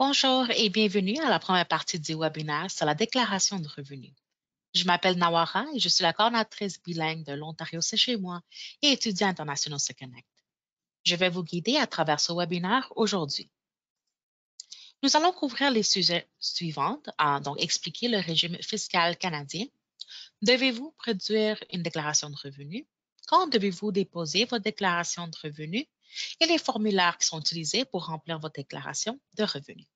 Bonjour et bienvenue à la première partie du webinaire sur la déclaration de revenus. Je m'appelle Nawara et je suis la coordinatrice bilingue de l'Ontario C'est chez moi et étudiants internationaux se connectent. Je vais vous guider à travers ce webinaire aujourd'hui. Nous allons couvrir les sujets suivants, donc expliquer le régime fiscal canadien. Devez-vous produire une déclaration de revenus? Quand devez-vous déposer votre déclaration de revenus? Et les formulaires qui sont utilisés pour remplir votre déclaration de revenus.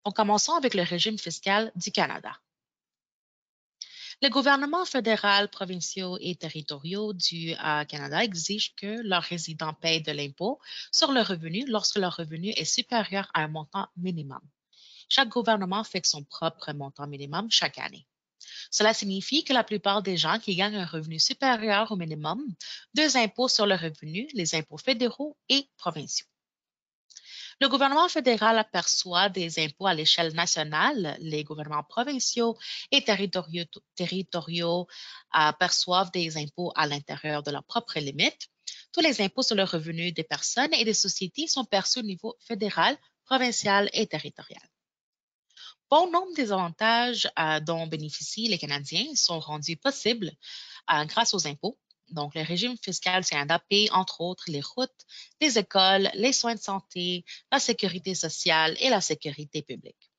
Donc, commençons avec le régime fiscal du Canada. Le gouvernement fédéral, provinciaux et territoriaux du Canada exigent que leurs résidents payent de l'impôt sur le revenu lorsque leur revenu est supérieur à un montant minimum. Chaque gouvernement fixe son propre montant minimum chaque année. Cela signifie que la plupart des gens qui gagnent un revenu supérieur au minimum, deux impôts sur le revenu, les impôts fédéraux et provinciaux. Le gouvernement fédéral perçoit des impôts à l'échelle nationale. Les gouvernements provinciaux et territoriaux perçoivent des impôts à l'intérieur de leurs propres limites. Tous les impôts sur le revenu des personnes et des sociétés sont perçus au niveau fédéral, provincial et territorial. Bon nombre des avantages dont bénéficient les Canadiens sont rendus possibles grâce aux impôts. Donc, le régime fiscal du Canada paye, entre autres, les routes, les écoles, les soins de santé, la sécurité sociale et la sécurité publique.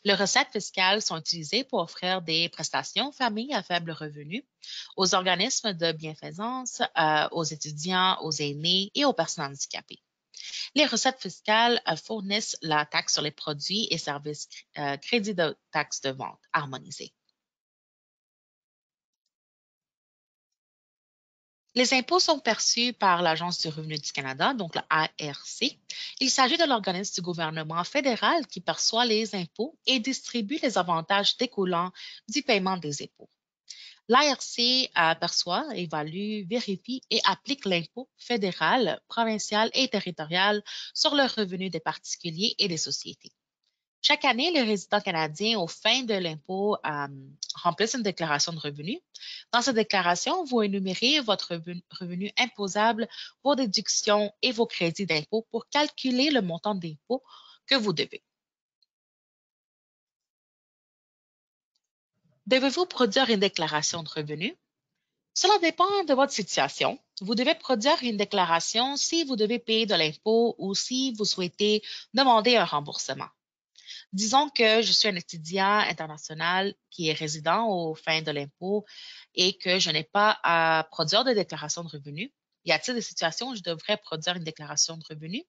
Les recettes fiscales sont utilisées pour offrir des prestations aux familles à faible revenu, aux organismes de bienfaisance, aux étudiants, aux aînés et aux personnes handicapées. Les recettes fiscales fournissent la taxe sur les produits et services crédit de taxe de vente harmonisé. Les impôts sont perçus par l'Agence du revenu du Canada, donc la ARC. Il s'agit de l'organisme du gouvernement fédéral qui perçoit les impôts et distribue les avantages découlant du paiement des impôts. L'ARC perçoit, évalue, vérifie et applique l'impôt fédéral, provincial et territorial sur le revenu des particuliers et des sociétés. Chaque année, les résidents canadiens, aux fins de l'impôt, remplissent une déclaration de revenus. Dans cette déclaration, vous énumérez votre revenu imposable, vos déductions et vos crédits d'impôt pour calculer le montant d'impôt que vous devez. Devez-vous produire une déclaration de revenus? Cela dépend de votre situation. Vous devez produire une déclaration si vous devez payer de l'impôt ou si vous souhaitez demander un remboursement. Disons que je suis un étudiant international qui est résident aux fins de l'impôt et que je n'ai pas à produire de déclaration de revenus. Y a-t-il des situations où je devrais produire une déclaration de revenus?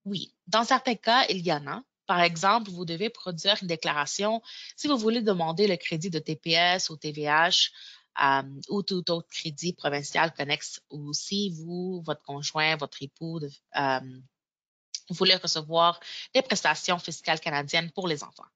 Oui, dans certains cas, il y en a. Par exemple, vous devez produire une déclaration si vous voulez demander le crédit de TPS ou TVH ou tout autre crédit provincial connexe ou si vous, votre conjoint, votre époux voulez recevoir des prestations fiscales canadiennes pour les enfants.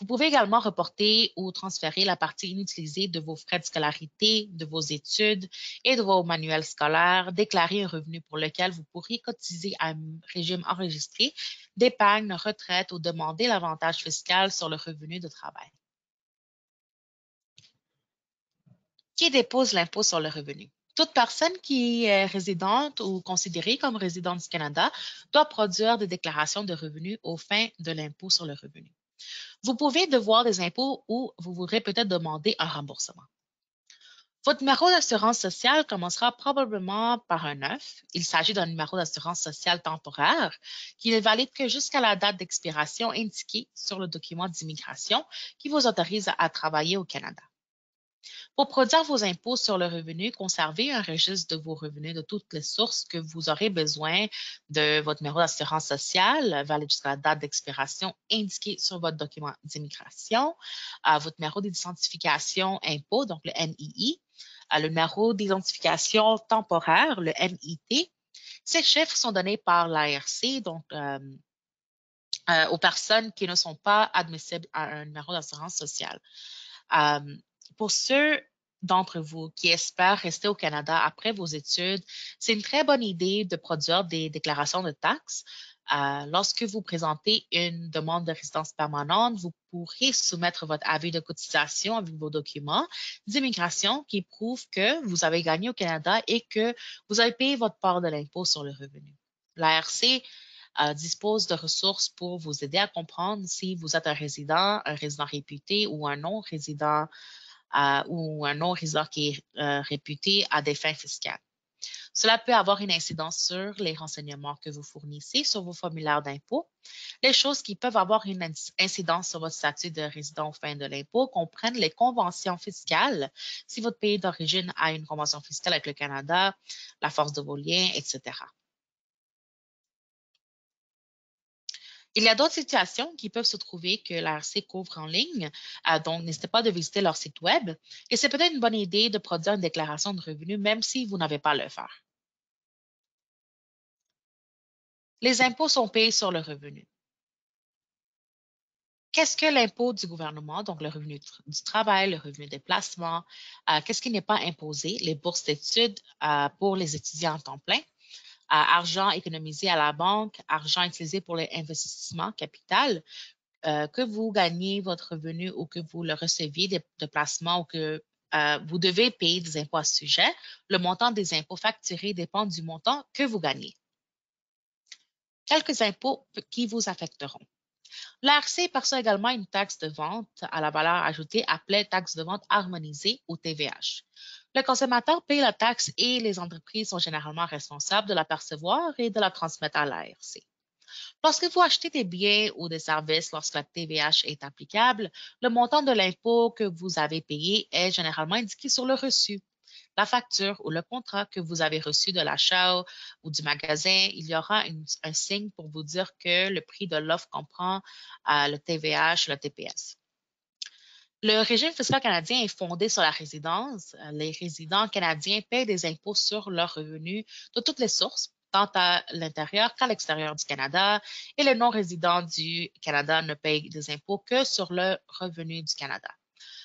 Vous pouvez également reporter ou transférer la partie inutilisée de vos frais de scolarité, de vos études et de vos manuels scolaires, déclarer un revenu pour lequel vous pourriez cotiser à un régime enregistré d'épargne, retraite ou demander l'avantage fiscal sur le revenu de travail. Qui dépose l'impôt sur le revenu? Toute personne qui est résidente ou considérée comme résidente du Canada doit produire des déclarations de revenus aux fins de l'impôt sur le revenu. Vous pouvez devoir des impôts ou vous voudrez peut-être demander un remboursement. Votre numéro d'assurance sociale commencera probablement par un 9. Il s'agit d'un numéro d'assurance sociale temporaire qui n'est valide que jusqu'à la date d'expiration indiquée sur le document d'immigration qui vous autorise à travailler au Canada. Pour produire vos impôts sur le revenu, conservez un registre de vos revenus de toutes les sources que vous aurez besoin de votre numéro d'assurance sociale, valide jusqu'à la date d'expiration indiquée sur votre document d'immigration, votre numéro d'identification impôt, donc le NII, le numéro d'identification temporaire, le MIT. Ces chiffres sont donnés par l'ARC, donc aux personnes qui ne sont pas admissibles à un numéro d'assurance sociale. Pour ceux d'entre vous qui espèrent rester au Canada après vos études, c'est une très bonne idée de produire des déclarations de taxes. Lorsque vous présentez une demande de résidence permanente, vous pourrez soumettre votre avis de cotisation avec vos documents d'immigration qui prouvent que vous avez gagné au Canada et que vous avez payé votre part de l'impôt sur le revenu. L'ARC dispose de ressources pour vous aider à comprendre si vous êtes un résident réputé ou un non-résident qui est réputé à des fins fiscales. Cela peut avoir une incidence sur les renseignements que vous fournissez sur vos formulaires d'impôt. Les choses qui peuvent avoir une incidence sur votre statut de résident aux fins de l'impôt comprennent les conventions fiscales, si votre pays d'origine a une convention fiscale avec le Canada, la force de vos liens, etc. Il y a d'autres situations qui peuvent se trouver que l'ARC couvre en ligne, donc n'hésitez pas de visiter leur site Web. Et c'est peut-être une bonne idée de produire une déclaration de revenus même si vous n'avez pas à le faire. Les impôts sont payés sur le revenu. Qu'est-ce que l'impôt du gouvernement, donc le revenu du travail, le revenu des placements, qu'est-ce qui n'est pas imposé? Les bourses d'études pour les étudiants en temps plein, argent économisé à la banque, argent utilisé pour les investissements capital, que vous gagnez votre revenu ou que vous le receviez de placement ou que vous devez payer des impôts à ce sujet, le montant des impôts facturés dépend du montant que vous gagnez. Quelques impôts qui vous affecteront. L'ARC perçoit également une taxe de vente à la valeur ajoutée appelée taxe de vente harmonisée ou TVH. Le consommateur paye la taxe et les entreprises sont généralement responsables de la percevoir et de la transmettre à l'ARC. Lorsque vous achetez des biens ou des services lorsque la TVH est applicable, le montant de l'impôt que vous avez payé est généralement indiqué sur le reçu. La facture ou le contrat que vous avez reçu de l'achat ou du magasin, il y aura un signe pour vous dire que le prix de l'offre comprend le TVH, le TPS. Le régime fiscal canadien est fondé sur la résidence. Les résidents canadiens paient des impôts sur leurs revenus de toutes les sources, tant à l'intérieur qu'à l'extérieur du Canada, et les non-résidents du Canada ne payent des impôts que sur le revenu du Canada.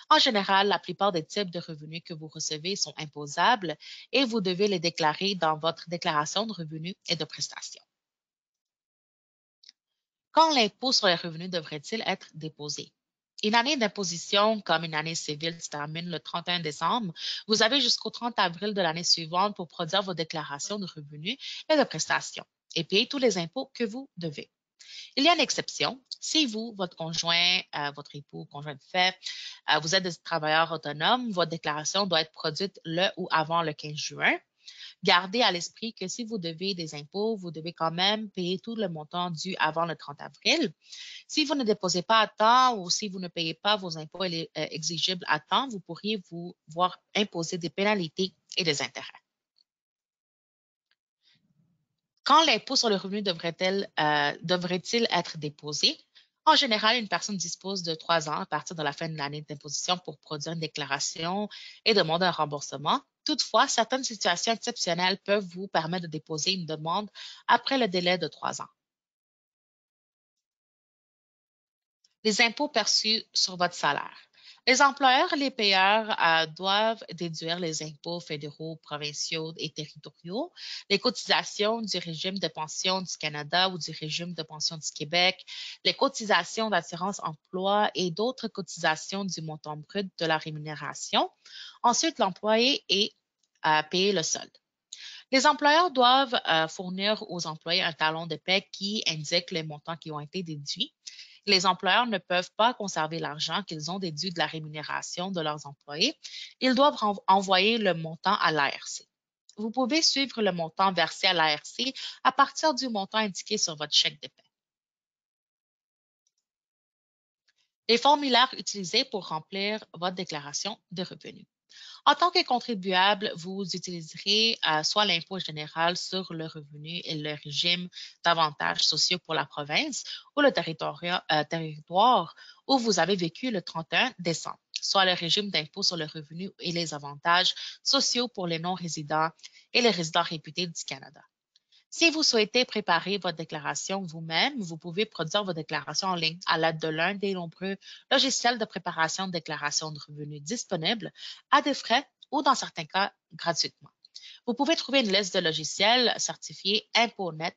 En général, la plupart des types de revenus que vous recevez sont imposables et vous devez les déclarer dans votre déclaration de revenus et de prestations. Quand l'impôt sur les revenus devrait-il être déposé? Une année d'imposition, comme une année civile, se termine le 31 décembre. Vous avez jusqu'au 30 avril de l'année suivante pour produire vos déclarations de revenus et de prestations et payer tous les impôts que vous devez. Il y a une exception. Si vous, votre conjoint, votre époux, conjoint de fait, vous êtes des travailleurs autonomes, votre déclaration doit être produite le ou avant le 15 juin. Gardez à l'esprit que si vous devez des impôts, vous devez quand même payer tout le montant dû avant le 30 avril. Si vous ne déposez pas à temps ou si vous ne payez pas vos impôts exigibles à temps, vous pourriez vous voir imposer des pénalités et des intérêts. Quand l'impôt sur le revenu devrait-il être déposé? En général, une personne dispose de 3 ans à partir de la fin de l'année d'imposition pour produire une déclaration et demander un remboursement. Toutefois, certaines situations exceptionnelles peuvent vous permettre de déposer une demande après le délai de 3 ans. Les impôts perçus sur votre salaire. Les employeurs et les payeurs doivent déduire les impôts fédéraux, provinciaux et territoriaux, les cotisations du régime de pension du Canada ou du régime de pension du Québec, les cotisations d'assurance emploi et d'autres cotisations du montant brut de la rémunération. Ensuite, l'employé est payé le solde. Les employeurs doivent fournir aux employés un talon de paie qui indique les montants qui ont été déduits. Les employeurs ne peuvent pas conserver l'argent qu'ils ont déduit de la rémunération de leurs employés. Ils doivent envoyer le montant à l'ARC. Vous pouvez suivre le montant versé à l'ARC à partir du montant indiqué sur votre chèque de paie. Les formulaires utilisés pour remplir votre déclaration de revenus. En tant que contribuable, vous utiliserez soit l'impôt général sur le revenu et le régime d'avantages sociaux pour la province ou le territoire où vous avez vécu le 31 décembre, soit le régime d'impôt sur le revenu et les avantages sociaux pour les non-résidents et les résidents réputés du Canada. Si vous souhaitez préparer votre déclaration vous-même, vous pouvez produire votre déclaration en ligne à l'aide de l'un des nombreux logiciels de préparation de déclaration de revenus disponibles à des frais ou dans certains cas gratuitement. Vous pouvez trouver une liste de logiciels certifiés ImpoNet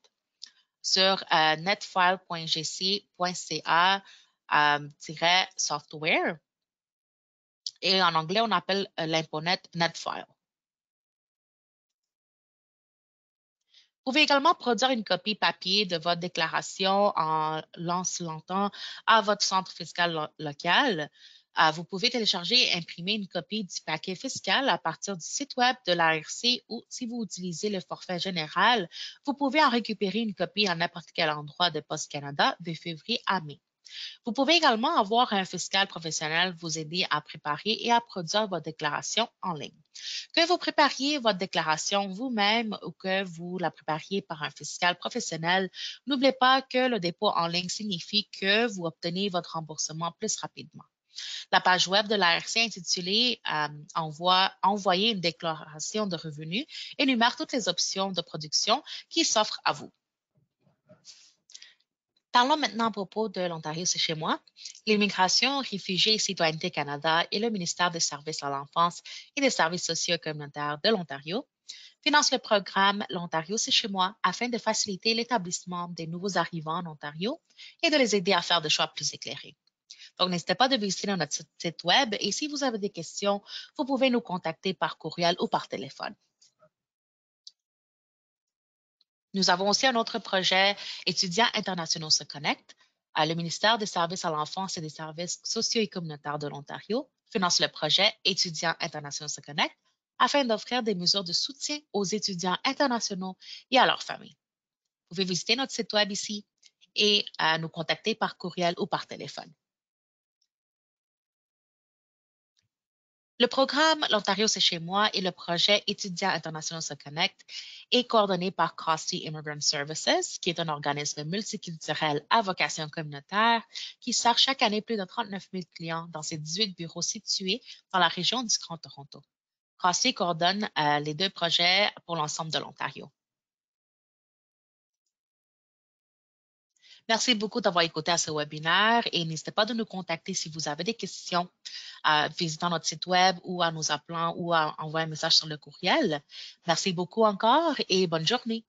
sur netfile.gc.ca-software et en anglais, on appelle l'ImpoNet NetFile. Vous pouvez également produire une copie papier de votre déclaration en l'envoyant à votre centre fiscal local. Vous pouvez télécharger et imprimer une copie du paquet fiscal à partir du site web de l'ARC ou si vous utilisez le forfait général, vous pouvez en récupérer une copie à n'importe quel endroit de Poste Canada de février à mai. Vous pouvez également avoir un fiscal professionnel vous aider à préparer et à produire votre déclaration en ligne. Que vous prépariez votre déclaration vous-même ou que vous la prépariez par un fiscal professionnel, n'oubliez pas que le dépôt en ligne signifie que vous obtenez votre remboursement plus rapidement. La page web de l'ARC intitulée Envoyer une déclaration de revenus énumère toutes les options de production qui s'offrent à vous. Parlons maintenant à propos de l'Ontario, c'est chez moi. L'Immigration, Réfugiés et Citoyenneté Canada et le ministère des Services à l'enfance et des services sociaux et communautaires de l'Ontario financent le programme L'Ontario, c'est chez moi afin de faciliter l'établissement des nouveaux arrivants en Ontario et de les aider à faire des choix plus éclairés. Donc, n'hésitez pas de visiter notre site web et si vous avez des questions, vous pouvez nous contacter par courriel ou par téléphone. Nous avons aussi un autre projet, Étudiants internationaux se connectent. Le ministère des Services à l'enfance et des services sociaux et communautaires de l'Ontario finance le projet Étudiants internationaux se connectent afin d'offrir des mesures de soutien aux étudiants internationaux et à leurs familles. Vous pouvez visiter notre site web ici et nous contacter par courriel ou par téléphone. Le programme L'Ontario, c'est chez moi et le projet Étudiants internationaux se connectent est coordonné par Crossley Immigrant Services, qui est un organisme multiculturel à vocation communautaire qui sert chaque année plus de 39 000 clients dans ses 18 bureaux situés dans la région du Grand Toronto. Crossley coordonne les deux projets pour l'ensemble de l'Ontario. Merci beaucoup d'avoir écouté à ce webinaire et n'hésitez pas de nous contacter si vous avez des questions en visitant notre site web ou en nous appelant ou en envoyant un message sur le courriel. Merci beaucoup encore et bonne journée.